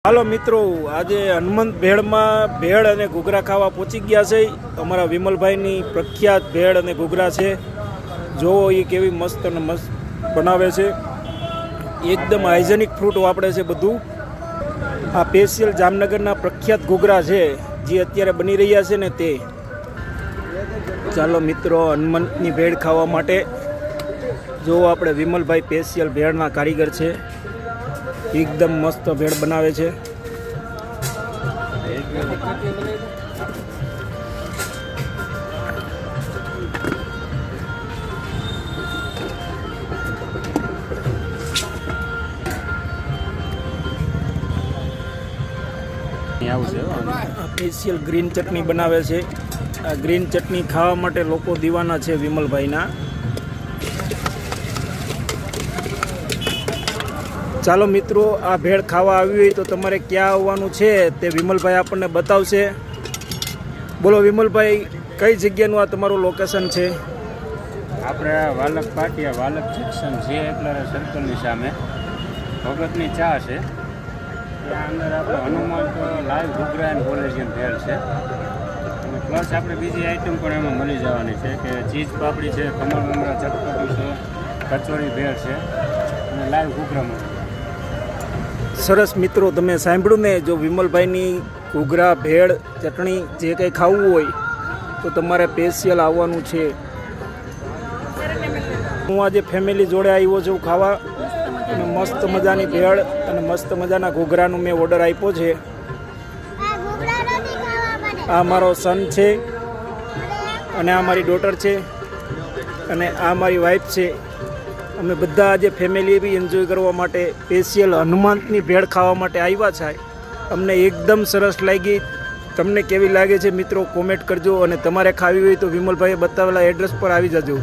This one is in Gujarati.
હાલો મિત્રો, આજે હનુમંત ભેળમાં ભેળ અને ઘૂઘરા ખાવા પહોંચી ગયા છે. અમારા વિમલભાઈની પ્રખ્યાત ભેળ અને ઘૂઘરા છે. જોવો એ કેવી મસ્ત અને મસ્ત બનાવે છે. એકદમ હાઇજેનિક ફ્રૂટ વાપરે છે બધું. આ સ્પેશિયલ જામનગરના પ્રખ્યાત ઘૂઘરા છે જે અત્યારે બની રહ્યા છે ને તે. ચાલો મિત્રો, હનુમંતની ભેળ ખાવા માટે જો આપણે વિમલભાઈ સ્પેશિયલ ભેળના કારીગર છે. એકદમ મસ્ત ભેળ બનાવે છે. સ્પેશિયલ ગ્રીન ચટણી બનાવે છે. આ ગ્રીન ચટણી ખાવા માટે લોકો દીવાના છે વિમલભાઈના. ચાલો મિત્રો, આ ભેળ ખાવા આવી હોય તો તમારે ક્યાં આવવાનું છે તે વિમલભાઈ આપણને બતાવશે. બોલો વિમલભાઈ, કઈ જગ્યાનું આ તમારું લોકેશન છે? આપણે વાલક પાટિયા વાલક જંકશન જે એકલર સર્કલની સામે ભગતની ચા છે. ત્યાં અંદર આપણે Hanumant live ghughra and collegian bhel છે. અને પ્લસ આપણે બીજી આઈટમ પણ એમાં મળી જવાની છે કે ચીઝ પાપડી છે, ખમણ મમરા ચટપટું છે, કચોરી ભેળ છે અને લાઈવ ઘૂઘરા મળે. સરસ મિત્રો, તમે સાંભળ્યું ને? જો વિમલભાઈની ઘૂઘરા ભેળ ચટણી જે કંઈ ખાવું હોય તો તમારે સ્પેશિયલ આવવાનું છે. હું આજે ફેમિલી જોડે આવ્યો છું ખાવા, અને મસ્ત મજાની ભેળ અને મસ્ત મજાના ઘૂઘરાનું મેં ઓર્ડર આપ્યો છે. આ મારો સન છે અને આ મારી ડોટર છે અને આ મારી વાઈફ છે. અમે બધા આજે ફેમિલી બી એન્જોય કરવા માટે સ્પેશિયલ હનુમંતની ભેળ ખાવા માટે આવ્યા છે. અમને એકદમ સરસ લાગી. તમને કેવી લાગે છે મિત્રો, કોમેન્ટ કરજો. અને તમારે ખાવી હોય તો વિમલભાઈએ બતાવેલા એડ્રેસ પર આવી જજો.